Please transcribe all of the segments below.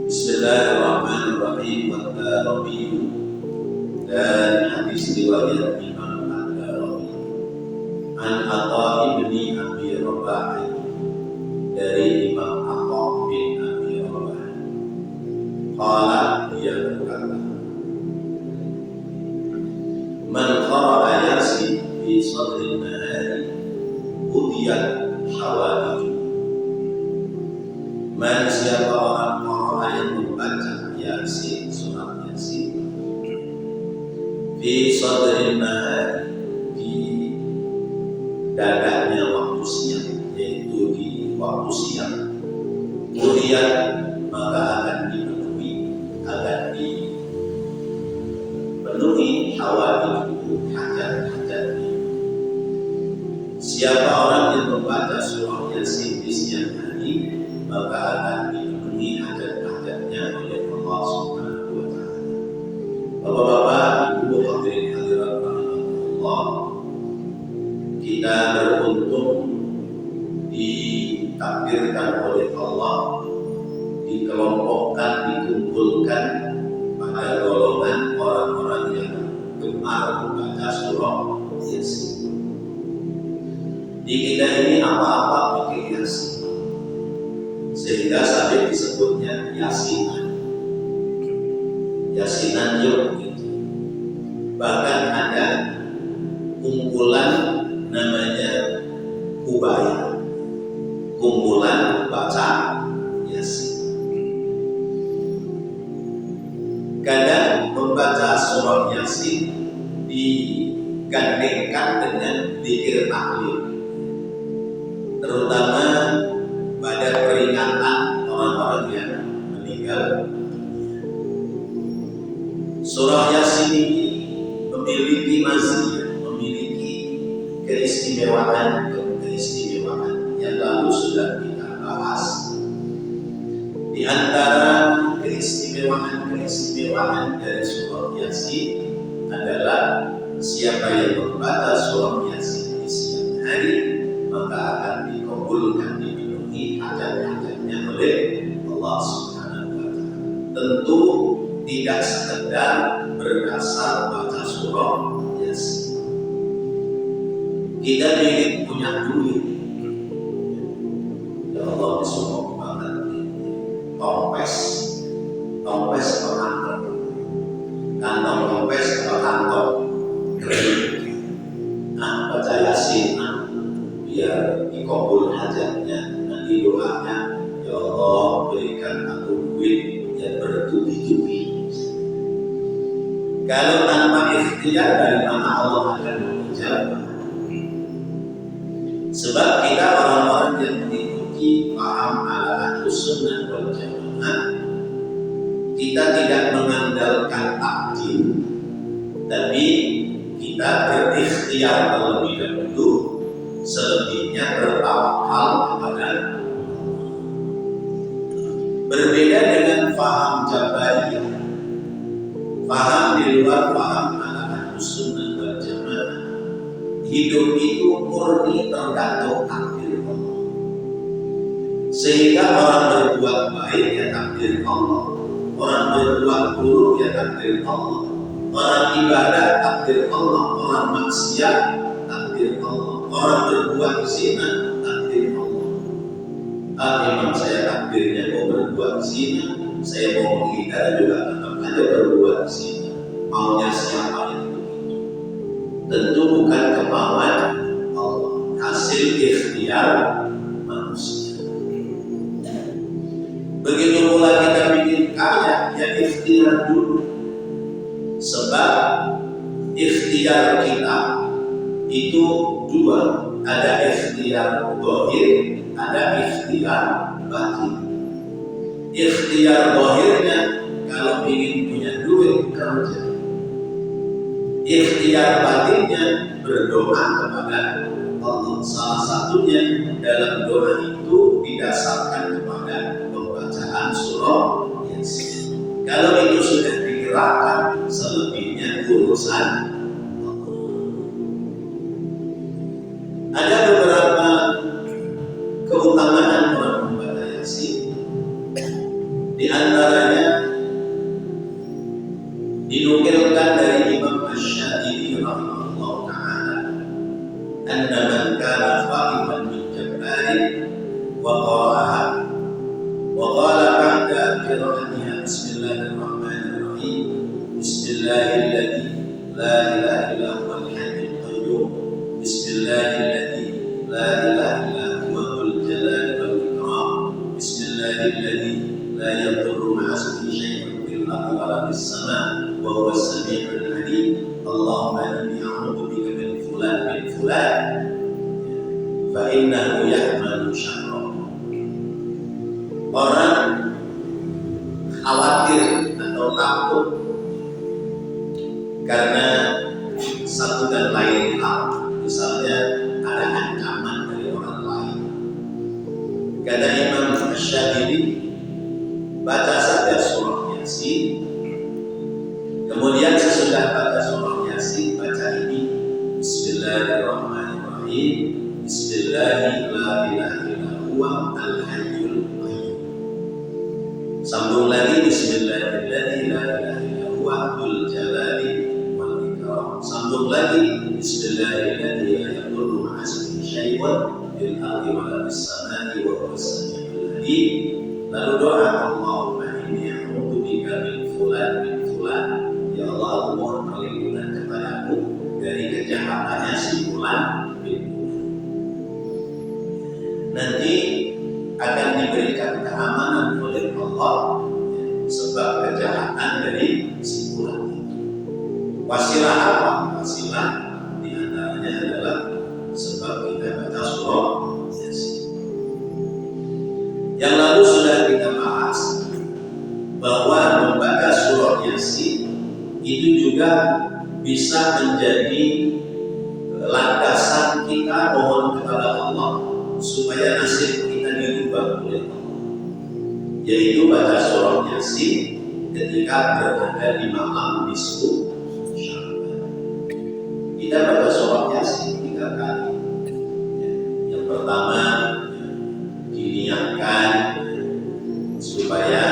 Bismillahirrahmanirrahim. Wat-Tarabi dan hadis riwayat Imam At-Tarabi an Atha bin Abi Rabah dari Imam Atha bin Abi Rabah. Qala, dia berkata, man qara'a Yasin fi sadri nahari udiyat hawadith. Man, siapa orang yang membaca Yasin, surat Yasin fi sadri nahari, di dadanya waktu siang, yaitu di waktu siang, kemudian maka akan dipenuhi hawadithu, hajat-hajatnya. Siapa orang yang membaca surah Yasin di siang hari, maka akan dipenuhi hajat-hajatnya oleh Allah Subhanahu wa Ta'ala. Bapak-bapak, ibu hadirin hadirat rahimakumullah, kita beruntung ditakdirkan oleh Allah, dikelompokkan, dikumpulkan pada golongan orang-orang yang gemar membaca surah Yasin. Di kita ini apa-apa pakai Yasin, sehingga sampai disebutnya Yasinan. Yasinan begitu. Bahkan ada kumpulan namanya Kubaya, kumpulan baca Yasin. Kadang membaca surah Yasin digandengkan dengan zikir tahlil, terutama pada peringatan orang-orang yang meninggal. Surah Yasin ini memiliki maziyah, memiliki keistimewaan yang lalu sudah kita bahas. Di antara keistimewaan dari surah Yasin adalah siapa yang membaca surah Yasin di siang hari, maka akan dikabulkan, dipenuhi hajat-hajatnya oleh Allah Subhanahu wa Ta'ala. Tentu tidak sekedar berdasar baca surah Yasin. Kita ingin punya duit, ya Allah, disuruh banget tompes atau kantong tompes atau kantong kredit. Nah, baca Yasin, biar dikabul hajatnya. Nanti doanya, ya Allah, berikan aku duit yang bertubi-tubi. Kalau tanpa ikhtiar, dari mana Allah akan menjawab? Sebab kita orang-orang yang mengikuti paham ala Ahlus Sunnah wal Jamaah, kita tidak mengandalkan takdir, tapi kita berikhtiar terlebih dahulu, selebihnya bertawakal kepada Allah. Berbeda dengan paham Jabariyah, paham di luar paham ala Ahlus Sunnah wal Jamaah. Hidup itu murni tergantung takdir Allah. Sehingga orang berbuat baik ya takdir Allah, orang berbuat buruk ya takdir Allah, orang ibadah takdir Allah, orang maksiat takdir Allah, orang berbuat zina takdir Allah. Memang saya takdirnya mau berbuat zina, saya mau menghindar juga tetap aja berbuat zina. Maunya siapa itu? Tentu bukan kemauan Allah, hasil ikhtiar manusia. Begitu pula kita bikin kaya, ya ikhtiar dulu. Sebab ikhtiar kita itu dua, ada ikhtiar zahir, ada ikhtiar batin. Ikhtiar zahirnya kalau ingin punya duit, kerja. Ikhtiar batinnya berdoa kepada Allah. Salah satunya dalam doa itu didasarkan kepada pembacaan surah Yasin. Kalau itu sudah digerakkan, selebihnya urusan Allah. Ada beberapa keutamaan orang membaca Yasin. Di antara man kana khaifan min jabbarin wa qara'aha wa qala ba'da qira'atiha bismillahirrahmanirrahim bismillahilladzi la ilaha illa huwal hayyul qayyum bismillahilladzi la ilaha illa huwal jalali wal ikram bismillahilladzi la yadurru ma'a ismihi syai'un fil ardi wa la fis sama' wa huwas sami'ul 'alim Allahumma inni a'udzu bika min fulan fa innahu yahmalu syarra. Orang khawatir atau takut karena satu dan lain hal, misalnya ada ancaman dari orang lain. Kata Imam Asy-Syadzili, baca saja surah Yasin, kemudian sesudah baca surah Yasin baca ini Bismillahirrahmanirrahim Bismillahirrahmanirrahim sambung lagi Bismillahirrahmanirrahim sambung lagi Bismillahirrahmanirrahim lalu doa Allahumma inni a'udzu bika min fulan ya Allah, aku mohon perlindungan kepadamu dari kejahatannya si fulan bin fulan. Nanti akan diberikan keamanan oleh Allah sebab kejahatan dari si fulan itu. Wasilah apa? Wasilah diantaranya adalah sebab kita baca surah Yasin. Yang lalu sudah kita bahas bahwa membaca surah Yasin itu juga bisa menjadi landasan kita mohon kepada Allah supaya nasib kita dirubah oleh Allah, yaitu baca surah Yasin ketika berada di malam nisfu Sya'ban. Kita baca surah Yasin 3 kali. Yang pertama diniatkan supaya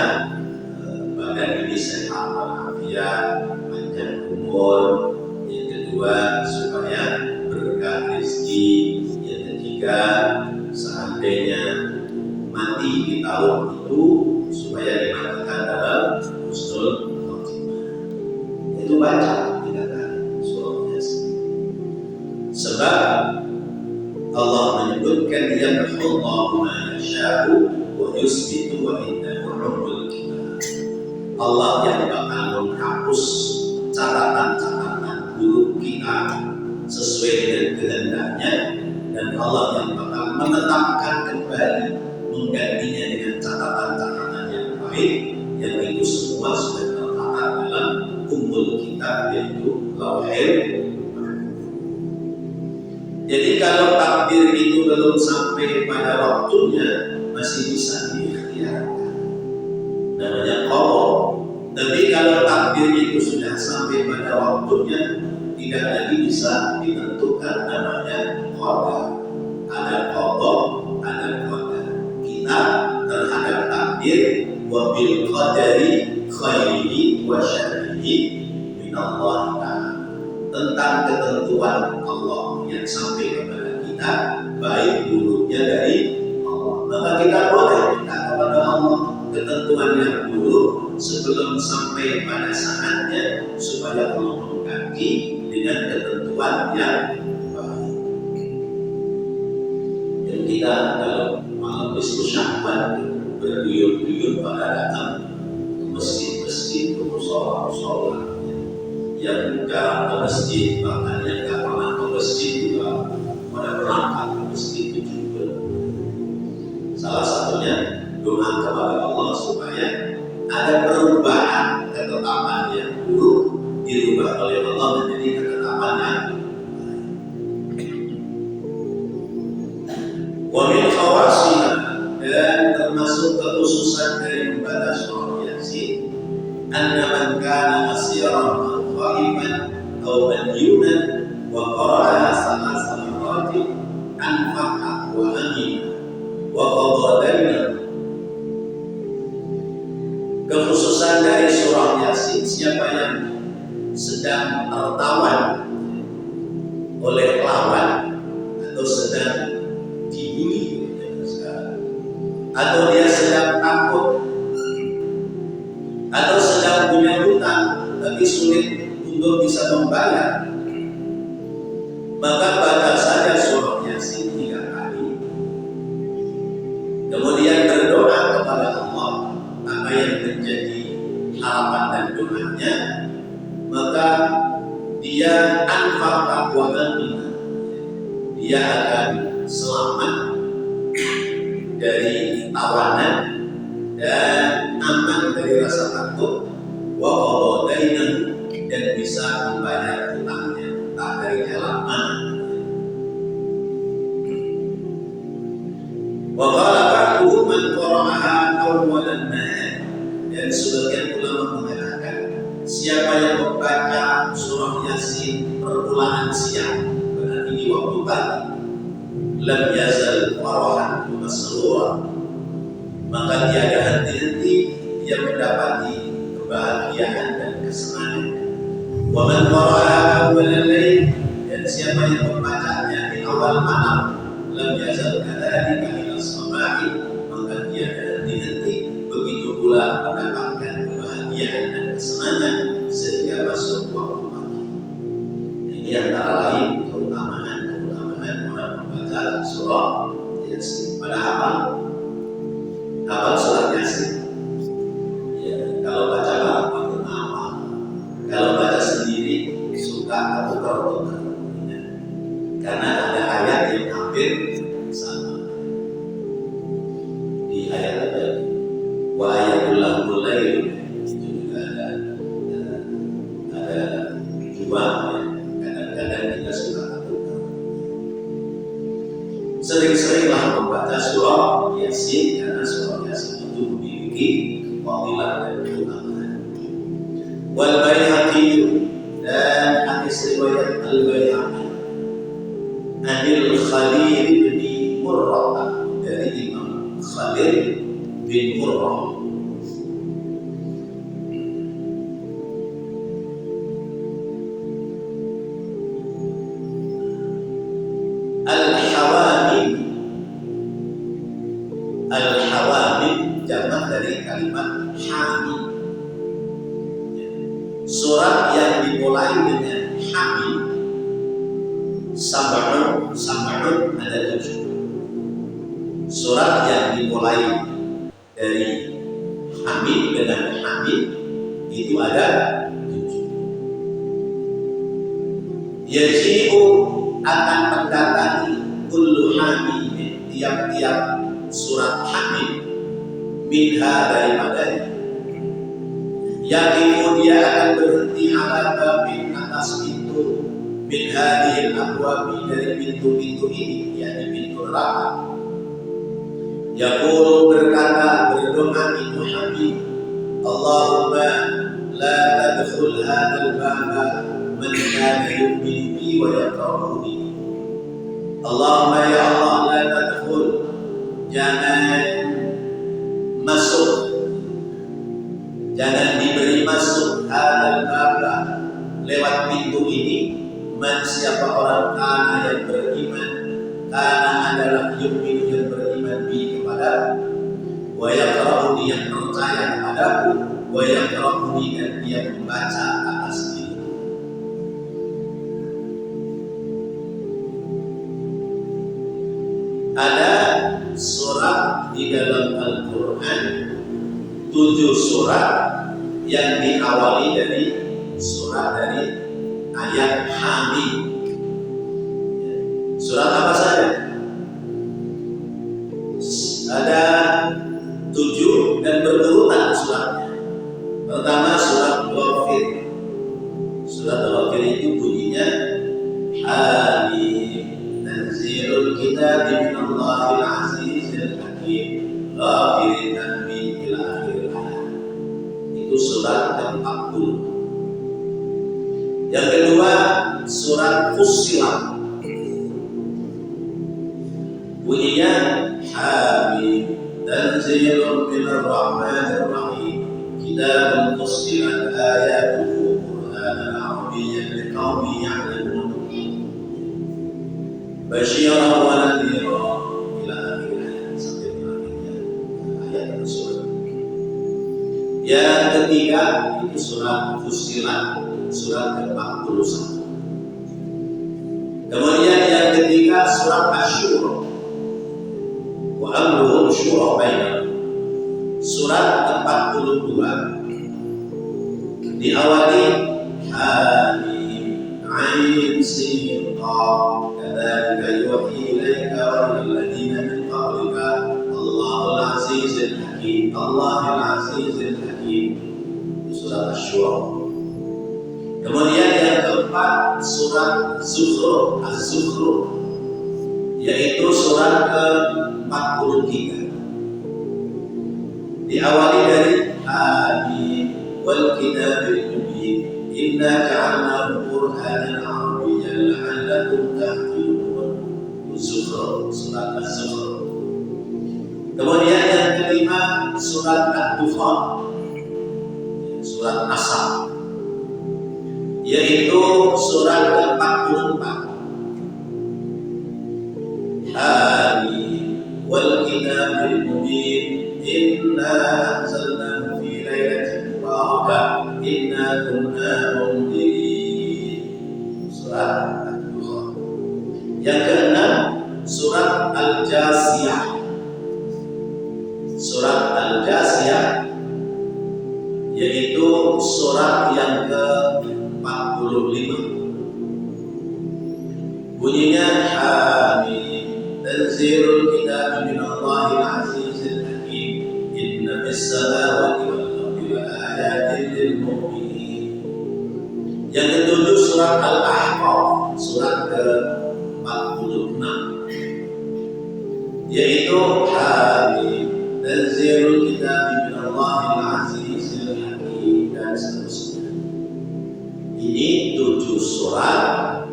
badan ini sehat walafiat, panjang umur. Yang kedua supaya berkah rezeki. Yang ketiga seandainya mati di tahun itu supaya dimatikan dalam husnul khotimah. Itu baca 3 kali surah Yasin. Sebab Allah menyebutkan yamhullahu ma yasha'u wa yusbitu wa indahu ummul kitab. Allah yang bakal menghapus catatan-catatan buruk kita sesuai dengan kehendaknya, dan Allah yang bakal menetapkan kembali menggantinya dengan catatan-catatan yang baik, yang itu semua sudah tertata dalam ummul kitab, yaitu Lauhul Mahfuz. Jadi kalau takdir itu belum sampai pada waktunya masih bisa diikhtiarkan, namanya qada. Tapi kalau takdir itu sudah sampai pada waktunya tidak lagi bisa ditentukan, namanya qada. Ada qada, ada qadar. Kita terhadap takdir wa bil qadari khairihi wa syarrihi minallah ta'ala, tentang ketentuan Allah yang sampai kepada kita baik buruknya dari Allah. Maka kita boleh minta kepada Allah ketentuan yang buruk sebelum sampai pada saatnya supaya Allah mengganti dengan ketentuan yang baik. Dan kita kalau malam nisfu Sya'ban berduyun-duyun pada datang ke masjid-masjid, ke mushola-mushola, yang jarang ke masjid, bahkan yang gak pernah ke masjid juga pada berangkat ke masjid itu juga. Salah satunya doa kepada Allah supaya ada perubahan ketetapan yang buruk dirubah oleh Allah menjadi ketetapan yang baik. Wa min khawasina, dan termasuk kekhususan dari membaca surah Yasin, anna man kana asiran qaiman aw madyunan wa qara'a salasa marratin anfaqa wa amina wa qadadana. Kekhususan dari surah Yasin, siapa yang sedang tertawan oleh lawan atau sedang dibully atau dia sedang takut atau sedang punya hutang tapi sulit untuk bisa membayar, maka baca saja surah Yasin 3 kali, kemudian berdoa kepada Allah apa yang menjadi harapan dan doanya, maka dia anfaq wa amina, dia akan selamat dari tawanan dan aman dari rasa takut, wa qadainahu, dan bisa membayar hutangnya tak dari jalan mana. Wa qala ba'duhum man qara'aha awwalan nahar, dan sebagian ulama mengatakan siapa yang membaca surah Yasin permulaan siang, berarti di waktu pagi, lam yazal farahan masrura, maka tiada henti-henti dia mendapati kebahagiaan dan kesenangan. Wa man qara'aha awwalal lail, dan siapa yang membacanya di awal malam, lam yazal kadzalika ila sabahi, maka tiada henti-henti begitu pula mendapatkan kebahagiaan dan kesenangan sehingga masuk waktu pagi. Ini antara lain keutamaan orang membaca surah Yasin. Pada hafal surat Yasin. Ya, kalau baca bareng hafal. Kalau baca sendiri suka atau tertukar. Ya. Karena ada ayat yang hampir sama. Di ayat ada wa ayatul lahul lail, itu juga ada dua ya. Kadang-kadang kita suka tertukar. Sering-seringlah membaca surah Yasin, karena surah Yasin itu memiliki fadilah dan keutamaan. Wal Baihaqi, dan hadis riwayat Al Baihaqi Anil Khalil bin Murrah, dari Imam Khalil bin Murrah. Al-Hawamim jamak dari kalimat hamim. Surat yang dimulai dengan hamim, sab'un ada 7. Surat yang dimulai dari hamim dengan hamim itu ada 7. Yaji'u, akan mendatangi kullu hamim, tiap-tiap surat hamim, minha, daripadanya. Yaqifu, dia akan berhenti ala babin, atas pintu, min hadhil abwabi, dari pintu-pintu ini, yakni pintu neraka. Yaqulu, berkata, berdoa itu hamim, Allahumma la tadkhul hadzal baba man kana yu'minu bi wa yaqra'uni. Allahumma ya Allah, la tadkhul, jangan masuk, jangan diberi masuk hadzal baba, lewat pintu ini, man, siapa orang kana yang beriman, kana adalah yu'minu yang beriman bi kepada, wa yaqra'uni yang percaya kepadaku, wa yaqra'uni dan dia membaca atas diri. Ada surat di dalam Al-Quran, 7 surat yang diawali dari surat dari ayat hamim. Surat apa saja? Ada 7 dan berurutan suratnya. Pertama surat Ghafir. Surat Ghafir itu bunyinya hamim, tanzilul kitab min Allahil azizil hakim, ghafirin dhanbi ila akhir ayat. Itu surat ke-40. Yang kedua surat Fussilat, bunyinya hamim, tanzilun minar rahmanir rahim, kitabun fussilat ayatuhu qur'anan arabiyyan liqaumin ya'lamun. Basyiran wa nadhira ila akhir ayat sampai akhirnya ayat tersebut. Yang ketiga itu surat Fussilat surat ke-41. Kemudian yang ketiga surat Asy-Syura wa amruhum syura bainahum surat ke-42 diawali Hamim Ain Sin Qaf kadzalika yuhi ilaika wa ilal ladzina min qablika Allahul Azizul Hakim Allahul Azizul Hakim surat Asy-Syura. Kemudian yang keempat surat Zukhruf Az-Zukhruf yaitu surat ke-43 diawali dari Hamim wal kitabil mubin inna ja'alnahu qur'anan arabiyyan la'allakum tahtadun Zukhruf surat Az-Zukhruf. Kemudian yang kelima surat Ad-Dukhan surat Asr yaitu surat ke-44 Hamim wal kitabil mubin inna anzalnahu fi lailatin mubarakah inna kunna mundirin surat Ad-Dukhan. Yang keenam surat Al-Jasiyah surat Al-Jasiyah yaitu surat yang ke-45 bunyinya Hamim tanzilul kitab min Allahil azizil hakim inna fis samawati wal ardi la ayatin lil mu'minin. Yang ketujuh surat Al-Ahqaf surat ke-46 yaitu Hamim tanzilul kitab min Allahil azizil hakim dan seterusnya. Ini 7 surat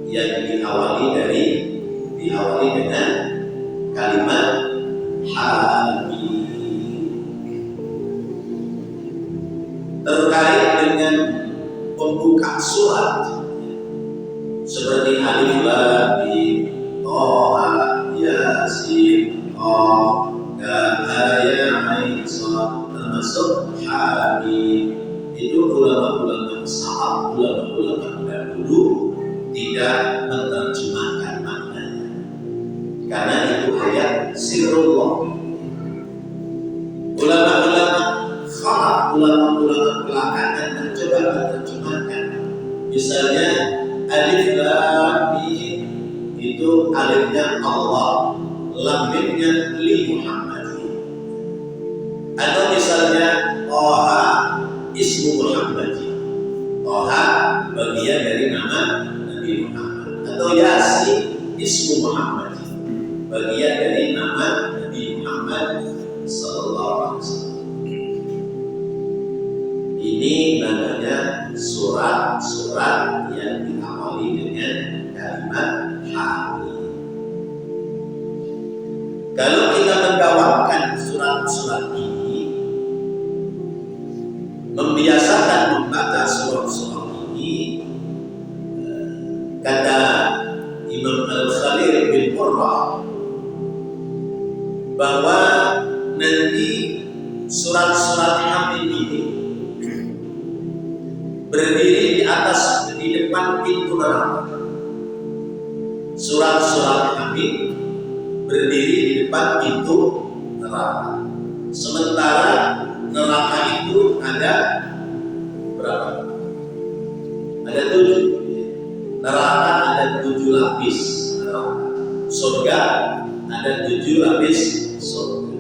yang diawali dengan kalimat Hamim. Terkait dengan pembuka surat seperti Alif Lam Mim Tha Yasin Qaf Ya Ain Shad termasuk Hamim itu ulama-ulama salaf, ulama-ulama dahulu tidak menerjemahkan maknanya karena itu ayat sirrullah. Ulama-ulama khalaf, ulama-ulama belakangan mencoba menerjemahkan. Misalnya Alif Lam Mim itu alifnya Allah, lam mimnya li Muhammadin. Atau misalnya Tha ismu Muhammadin, Tha bagian dari nama Nabi Muhammad. Atau Yasin ismu Muhammadin, bagian dari nama Nabi Muhammad sallallahu alaihi wasallam. Ini namanya surat-surat yang diawali dengan kalimat Hamim. Kalau kita mendawamkan surat-surat ini, membiasakan membaca surat-surat ini, kata Imam Al-Khalil bin Qurrah bahwa nanti surat-surat Hamim ini berdiri di depan pintu neraka. Surat-surat Hamim berdiri di depan pintu neraka. Sementara neraka itu ada berapa? Ada 7. Neraka ada 7 lapis neraka. Surga ada 7 lapis surga.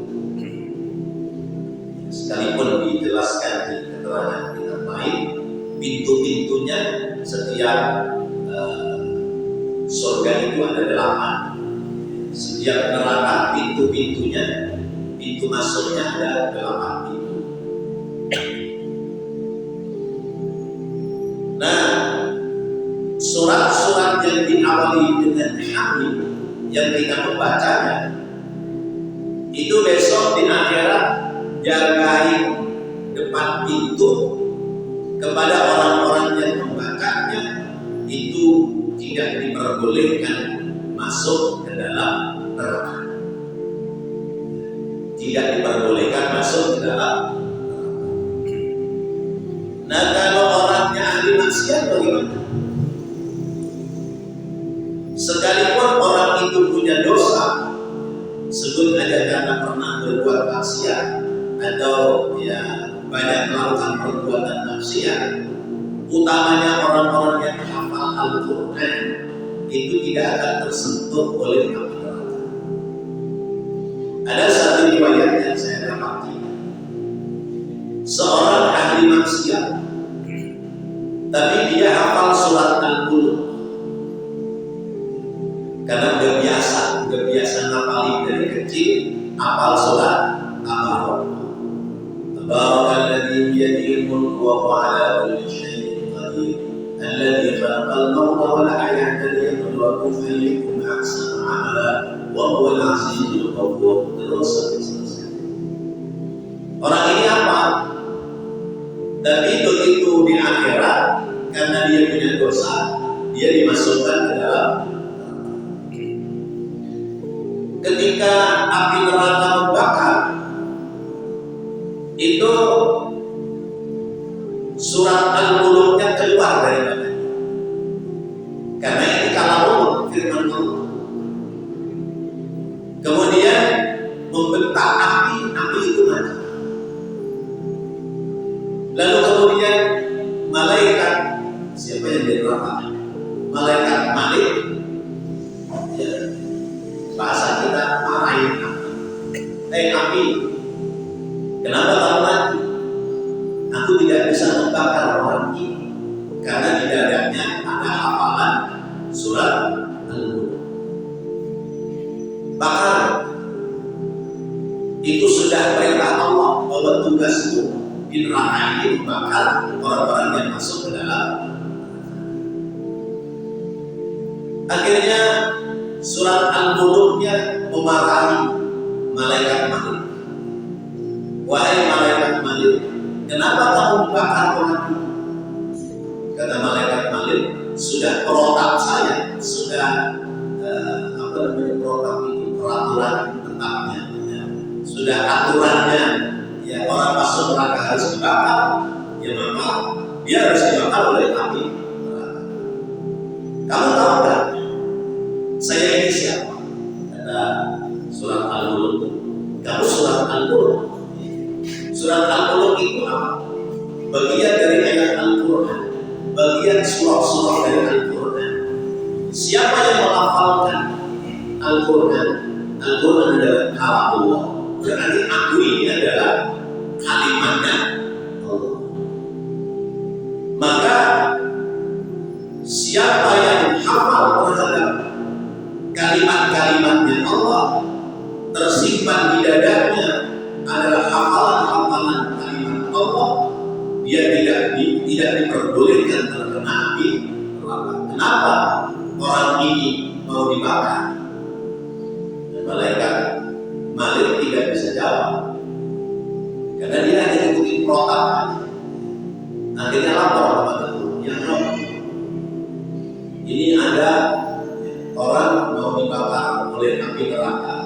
Sekalipun dijelaskan di keterangan kitab lain, pintu-pintunya setiap surga itu ada 8. Setiap neraka pintu-pintunya, pintu masuknya ada 8 pintu. Nah, surat-surat yang diawali dengan Hamim yang kita membacanya itu besok di akhirat jagain depan pintu kepada orang-orang yang membacanya itu tidak diperbolehkan masuk ke dalam neraka. Tidak diperbolehkan masuk ke dalam neraka. Nah, kalau orangnya ahli maksiat bagaimana? Sekalipun orang itu punya dosa, sebut aja karena pernah berbuat maksiat atau ya banyak melakukan perbuatan maksiat, utamanya orang-orang yang hafal Al-Quran itu tidak akan tersentuh oleh api neraka. Ada satu riwayat yang saya dapati, seorang ahli maksiat, tapi dia hafal surat Al-Mulk karena udah biasa ngapalin dari kecil, hafal surat Al-Mulk. Tabarakalladzi biyadihil mulku wa huwa ala kulli syai'in qadir. Alladzi khalaqal mauta wal hayata liyabluwakum ayyukum ahsanu amala wa huwal azizul ghafur. Terus selesai. Orang ini apa? Tapi begitu di akhirat, karena dia punya dosa, dia dimasukkan ke dalam. Ketika api neraka membakar, itu surat Al-Mulknya keluar dari badan. Karena ini kalamullah, firman Allah. Kemudian membentak api itu mati. Lalu kemudian malaikat, siapa yang di neraka? Malaikat Malik, ya, bahasa kita marahin api. Kenapa kamu mati? Aku tidak bisa membakar orang ini karena di dadanya ada hafalan surat Al-Mulk. Bakar. Itu sudah perintah Allah bahwa tugasmu di neraka ini membakar orang-orang yang masuk ke dalam. Akhirnya surat Al-Mulknya memarahi malaikat Malik. Wahai malaikat Malik, kenapa kamu membakar orang ini? Kata malaikat Malik, sudah protap saya, sudah protap ini, peraturan tentangnya, ya. Sudah aturannya, ya orang masuk neraka harus dibakar, ya maka dia harus dibakar oleh api. Kamu tahu tak? Saya ini siapa? Kata surat Al-Mulk. Kamu surat Al-Mulk. Surat Al-Mulk itu apa? Bagian dari ayat Al-Quran, bagian surah-surah dari Al-Quran. Siapa yang melafalkan Al-Quran? Al-Quran adalah kalamullah. Berarti aku ini adalah kalimatnya Allah. Maka siapa yang hafal terhadap kalimat-kalimatnya Allah, tersimpan di dadanya adalah hafalan-hafalan kalimat Allah, dia tidak diperbolehkan terkena api neraka. Kenapa orang ini mau dibakar? Malaikat Malik tidak bisa jawab karena dia hanya ikuti protap. Akhirnya lapor kepada Allah, ya Allah, ini ada orang mau dibakar oleh api neraka.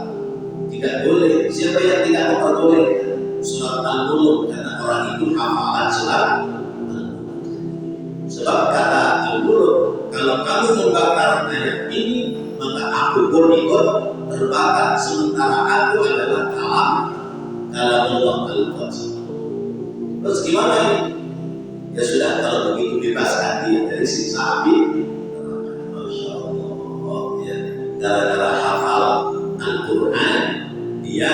Tidak boleh. Siapa yang tidak memperbolehkan? Surat Al-Mulk, karena orang itu hafalan surat Al-Mulk. Sebab kata Al-Mulk, kalau kamu membakar ayat ini, maka aku pun ikut terbakar. Sementara aku adalah kalam Allah Al-Qadsi. Terus gimana ini? Ya sudah, kalau begitu bebaskan dia dari siksa api. Masya Allah, ya. Gara-gara hafal Al-Quran, dia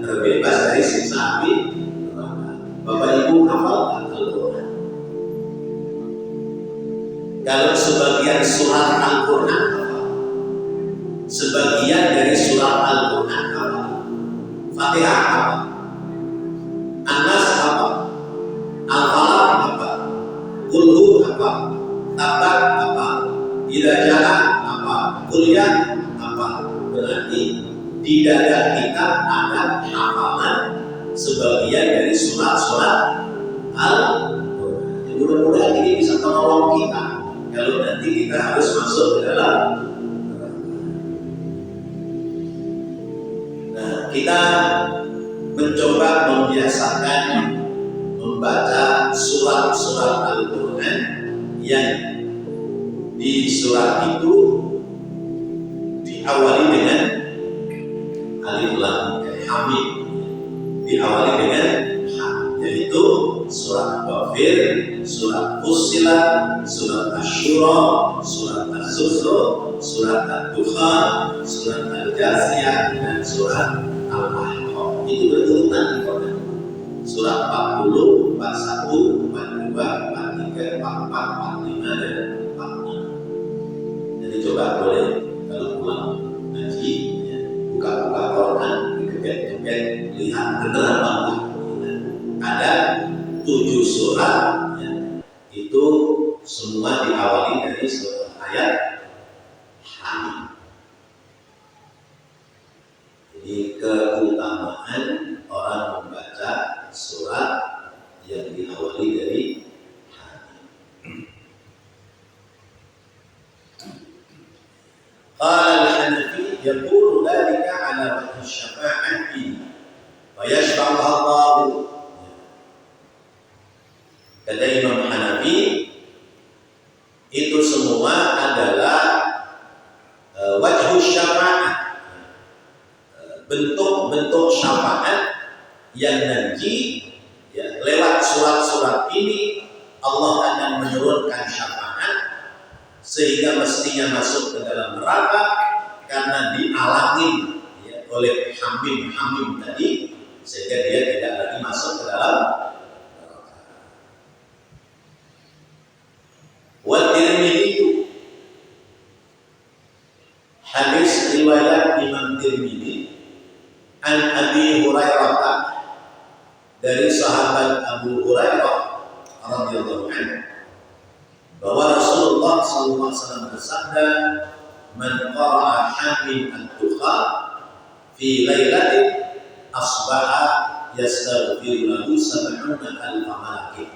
terbebas dari siksa api. Bapak Ibu hafal Al-Quran. Kalau sebagian surat Al-Quran, sebagian dari surat Al-Quran apa? Fatihah apa? An-Nas apa? Al-Falaq apa? Qul apa? Tabbat apa? Idza jaa apa? Kuliah apa? Berarti di dada kita ada hafalan sebagian dari surat-surat Al-Quran. Mudah-mudahan ini bisa menolong kita kalau nanti kita harus masuk ke dalam. kita mencoba membiasakan membaca surat-surat Al-Quran yang di surat itu diawali dengan alif lam hamid, diawali dengan yaitu surat Ghafir, surat Fussilat, surat Asy-Syura, surat Az-Zukhruf, surat Ad-Dukhan, surat Al-Jasiyah, dan surat Al-Ahqaf. Itu berurutan di Quran. Surat 40, 41, 42, 43, 44, 45 dan 46. Jadi coba boleh kalau pulang ngaji ya, buka-buka Quran, dikebet-kebet, lihat benar apa enggak. Ada 7 surat ya, itu semua diawali dari surat ayat Hamid. Jadi keutamaan orang membaca surat yang diawali dari Hamid. Qala al-Hanafi yaqulu dhalika ala wajhi syafa'ati wa yashfa'u Allah. Kata Imam Hanafi, itu semua adalah wajhu syafa'at, bentuk-bentuk syafaat yang nanti ya, lewat surat-surat ini Allah akan menurunkan syafaat sehingga mestinya masuk ke dalam neraka karena dialami ya, oleh hamim tadi, sehingga dia tidak lagi masuk ke dalam. Wa Tirmidzi, hadis riwayat Imam Tirmidzi an Abi Hurairah, dari sahabat Abu Hurairah radhiyallahu anhu, bahwa Rasulullah SAW bersabda, "Man qara'a hamim ad-dukhan fi lailatin asbaha yastaghfiru lahu 70,000 malakin."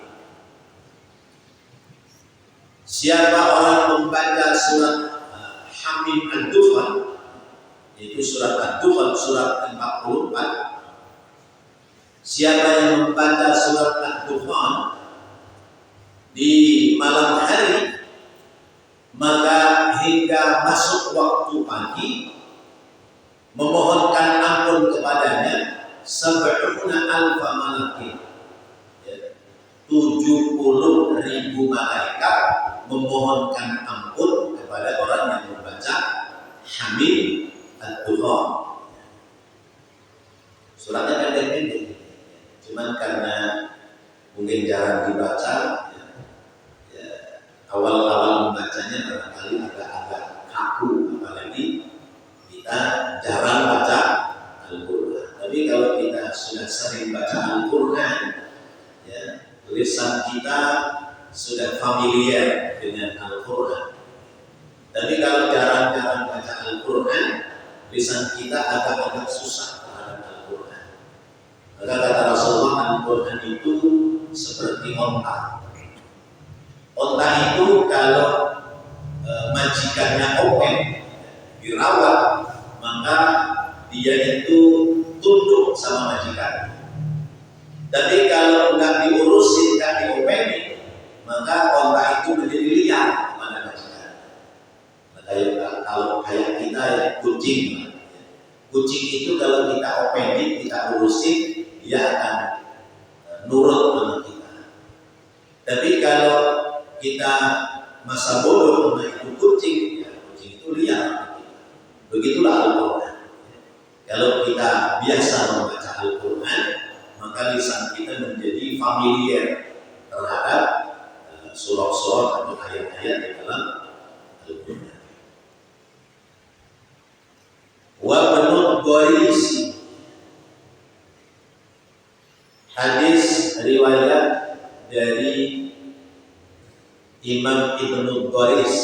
Siapa orang membaca surat Hamim ad-Dukhan, yaitu surat ad-Dukhan, surat 44. Siapa yang membaca surat ad-Dukhan di malam hari, maka hingga masuk waktu pagi memohonkan ampun kepadanya 70,000 malakin, 70.000 malaikat memohonkan ampun kepada orang yang membaca Hamim ad-Dukhan. Suratnya pendek-pendek, cuman karena mungkin jarang dibaca ya, awal-awal membacanya barangkali agak-agak kaku, apalagi kita jarang baca Al-Quran. Tapi kalau kita sudah sering baca Al-Quran ya, lisan kita sudah familiar dengan Al-Quran. Tapi kalau jarang-jarang baca Al-Quran, lisan kita agak-agak susah terhadap Al-Quran. Maka kata Rasulullah, Al-Quran itu seperti onta. Onta itu kalau majikannya open, dirawat, maka dia itu tunduk sama majikan. Tapi kalau nggak diurusin, nggak diopenin, maka onta itu menjadi liar kepada majikan. Maka kalau kayak kita ya kucing itu kalau kita openin, kita urusin, dia akan nurut sama kita. Tapi kalau kita masa bodoh sama itu kucing, ya kucing itu liar. Begitulah Al-Quran. Kalau kita biasa membaca Al-Quran, maka lisan kita menjadi familiar terhadap surah-surah atau ayat-ayat di dalam Al-Quran. Wa Ibnu Qaisi, hadis riwayat dari Imam Ibnu Qais,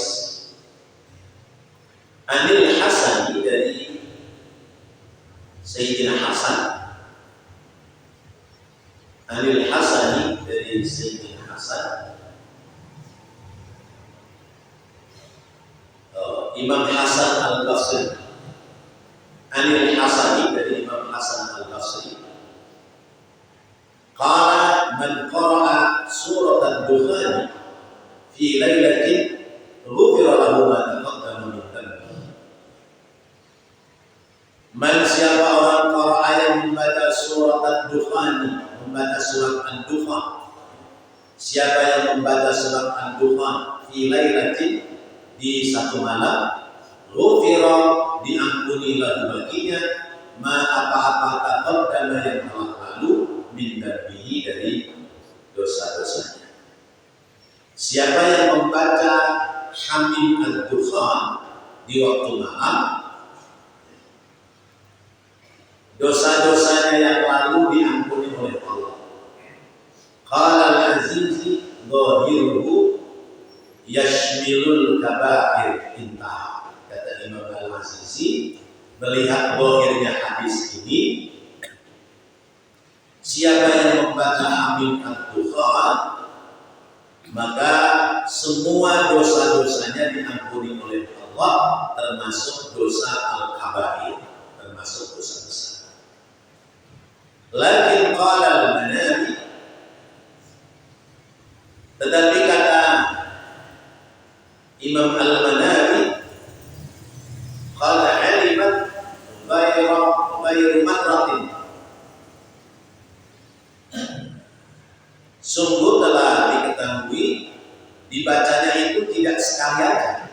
Anil Hasan, dari Sayyidina Hasan, Anil Hasani, dari Sayyidina Hasan. Imam Hasan Al-Basri, Anil Hasani, dari Imam Hasan Man siapa orang qara'a yang membaca surat Ad-Dukhan, membaca surat Ad-Dukhan. Siapa yang membaca surat Ad-Dukhan fi lailatin, di satu malam, ghufira, diampuni lahu baginya ma apa-apa taqaddama yang telah lalu min dzambihi, dari dosa-dosanya. Siapa yang membaca Hamim Ad-Dukhan di waktu malam, dosa-dosanya yang lalu diampuni oleh Allah. Qala al-Azizi dhahiruhu yashmilul kaba'ir, intah. Kata Imam Al-Azizi, melihat dhahirnya hadis ini, siapa yang membaca Hamim Ad-Dukhan, maka semua dosa-dosanya diampuni oleh Allah, termasuk dosa al-kabair, termasuk dosa besar. Lakin qala al-Manawi, tetapi kata Imam Al-Manawi, qala alimat ghairu marratin, sungguh telah diketahui dibacanya itu tidak sekali aja.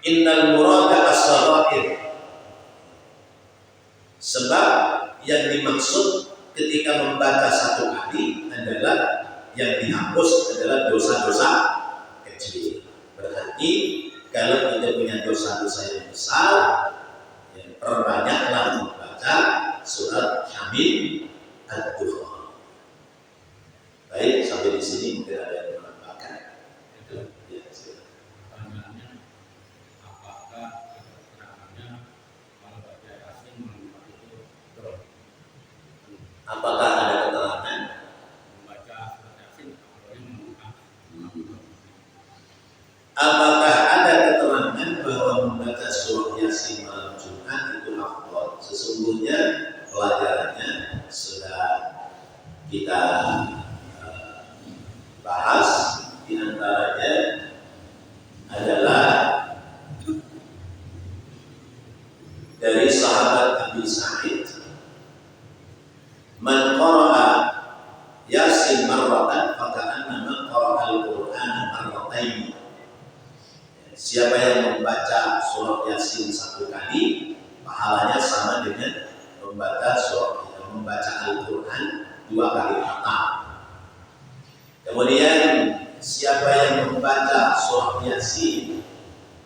Innal murada as-sarair, sebab yang dimaksud ketika membaca satu kali adalah yang dihapus adalah dosa-dosa kecil. Berarti kalau kita punya dosa-dosa yang besar, ya, perbanyaklah membaca surat Hamim Ad-Dukhan. Baik, sampai di sini mungkin ada yang menambahkan. Ya, silakan. Apakah keterangannya kalau baca Yasin menggunakan itu? Apakah ada keterangan Membaca surat Yasin kalau menggunakan? Apakah ada keterangan bahwa membaca surat Yasin malam Jumat itu afdal? Sesungguhnya pelajarannya sudah kita bahas, di antaranya adalah dari sahabat Abi Sa'id, man qara'a Yasin marratan faka'anna man qara'a al-Qur'ana marratain. Siapa yang membaca surat Yasin satu kali, pahalanya sama dengan membaca Al-Quran dua kali khatam. Kemudian siapa yang membaca surat Yasin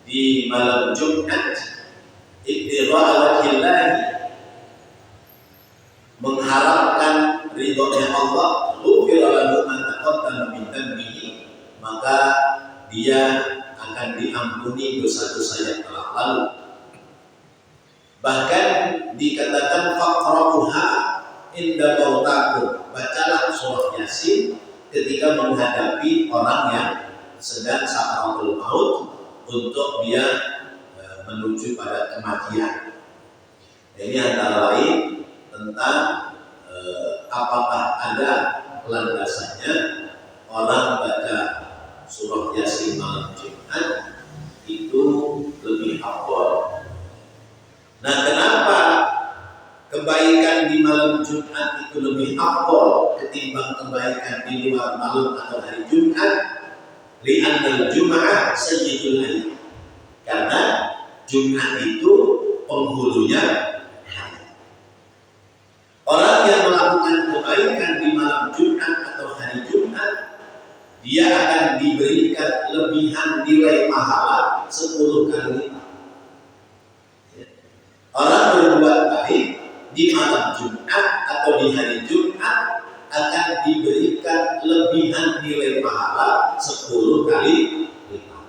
di malam Jumat, ibtigha'a wajhillah, mengharapkan ridhonya Allah, ghufira lahu ma taqaddama min dhanbihi, maka dia akan diampuni dosa-dosa yang telah lalu. Bahkan dikatakan faqra'uha inda mautakum, bacalah surah Yasin ketika menghadapi orang yang sedang sakaratul maut, untuk dia menuju pada kematian. Ini antara lain tentang apakah ada landasannya orang baca surah Yasin malam Jumat itu lebih afdal. Nah, kenapa kebaikan di malam Jumat itu lebih afdal ketimbang kebaikan di luar malam atau hari Jumat? Li'annal Jum'ah sayyidul ayyam, karena Jumat itu penghulunya hari. Orang yang melakukan kebaikan di malam Jumat atau hari Jumat, dia akan diberikan lebihan nilai pahala 10 kali lipat. Orang berbuat baik di malam Jumat atau di hari Jumat akan diberikan lebihan nilai pahala 10 kali lipat.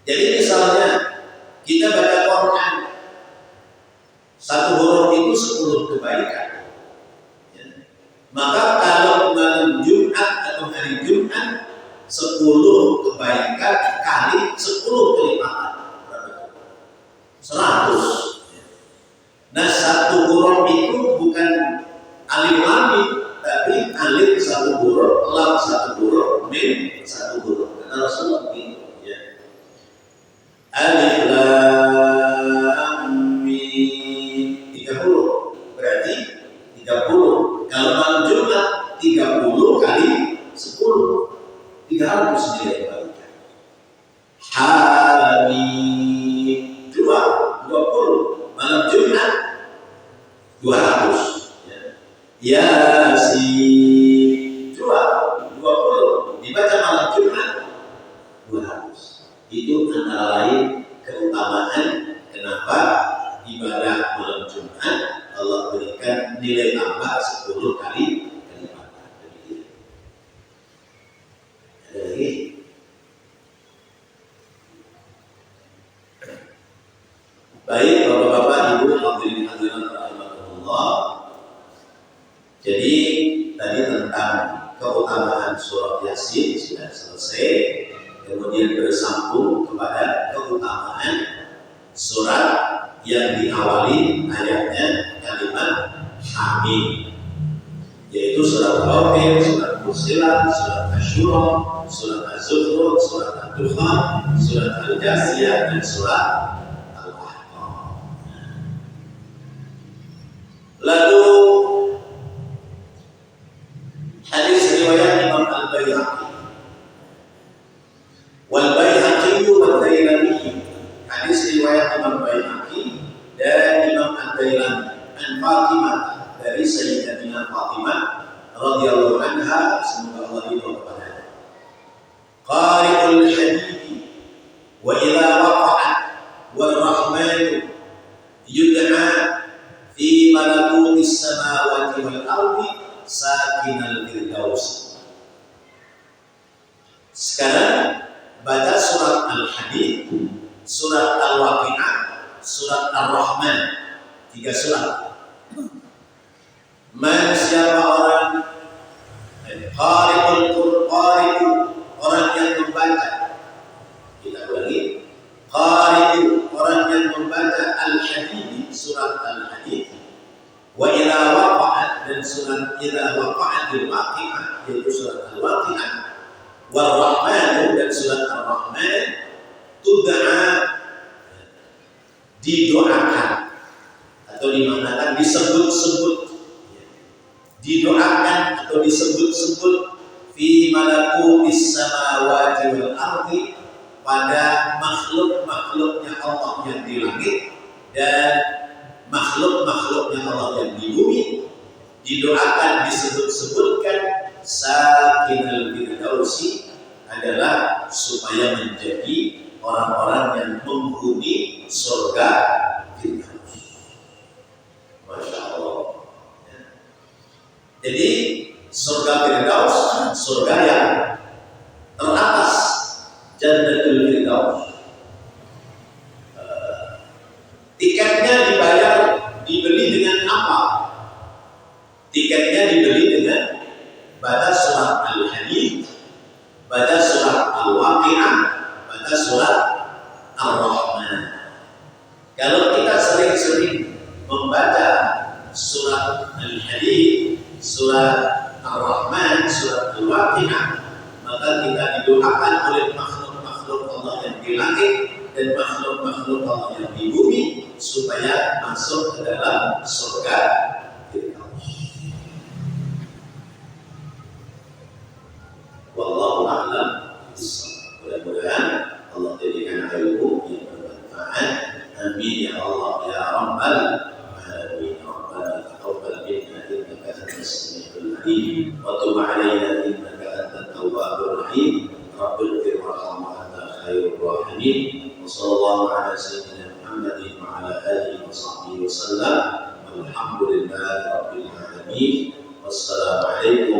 Jadi misalnya kita baca Quran, satu huruf itu 10 kebaikan. Maka kalau malam Jumat atau hari Jumat, 10 kebaikan kali 10 kelipatan, 100. Nah, satu huruf itu bukan alif lam mim, tapi alif satu huruf, lam satu huruf, mim satu huruf. Karena Rasulullah begitu, ya. Alif lam 200 ya. Yasin 20 dibaca malam Jumat 200. Itu antara lain keutamaan kenapa ibadah malam Jumat Allah berikan nilai tambah 10 kali lipat. Ada lagi? Baik Bapak-bapak, Ibu, hadirin hadirat rahimakumullah. Jadi tadi tentang keutamaan surat Yasin sudah selesai. Kemudian bersambung kepada keutamaan surat yang diawali ayatnya kalimat Hamim, yaitu surat Ghafir, surat Fussilat, surat Asyura, surat Az-Zukhruf, surat Ad-Dukhan, surat Al-Jasiyah, dan surat Al-Ahqaf. Lalu hadis riwayat Imam Al-Baihaqi wal Baihaqi wa Dailami, hadis riwayat Imam Baihaqi dan Imam Ad-Dailami an Fatimah, dari Sayyidatina Fatimah radhiyallahu anha, semoga Allah ridho kepadanya. Qari'ul hadid wa idza waqa'at wal rahman yud'a fi malakutis samawati wal ardi sakinal firdaus. Sekarang baca surat Al-Hadid, surat Al-Waqi'ah, surat Ar-Rahman, 3 surat. Man, siapa orang qari'ul qari'u, orang yang membaca. Kita ulangi. Qari'u, orang yang membaca Al-Hadid, surat Al-Hadid. Wa idza waqa'at, dan surat idza waqa'atil waqi'ah, yaitu surat Al-Waqi'ah. Wal Rahman, dan surat Ar-Rahman. Tud'a, didoakan atau dimanakan disebut-sebut, didoakan atau disebut-sebut fi malakutis samawati wal ardi, pada makhluk-makhluknya Allah yang di langit dan makhluk-makhluknya Allah yang di bumi, didoakan, disebut-sebutkan sakinal firdausi, adalah supaya menjadi orang-orang yang menghuni surga Firdaus. Masya Allah. Jadi surga Firdaus, surga yang teratas, Jannatul Firdaus. Tiketnya dibayar, dibeli dengan apa? Tiketnya dibeli dengan baca surat Al-Hadid, baca surat Al-Waqi'ah, baca surat Ar-Rahman. Kalau kita sering-sering membaca surat Al-Hadid, surat Ar-Rahman, surat Al-Waqi'ah, maka kita didoakan oleh makhluk-makhluk Allah yang di langit dan makhluk-makhluk Allah yang di bumi supaya masuk ke dalam surga Firdaus. Wallahu a'lam bishawab. Mudah-mudahan Allah jadikan ilmu yang bermanfaat. Amin ya Allah ya Rabbal alamin. Rabbana taqabbal minna innaka antas samiul alim wa tub 'alaina innaka antat tawwabur rahim. Rabbil ighfir warham wa anta khairur rahimin. Wa sallallahu ala sayyidina Muhammadin wa ala alihi wa sahbihi wa sallam. Walhamdulillahi rabbil alamin. Wassalamu alaikum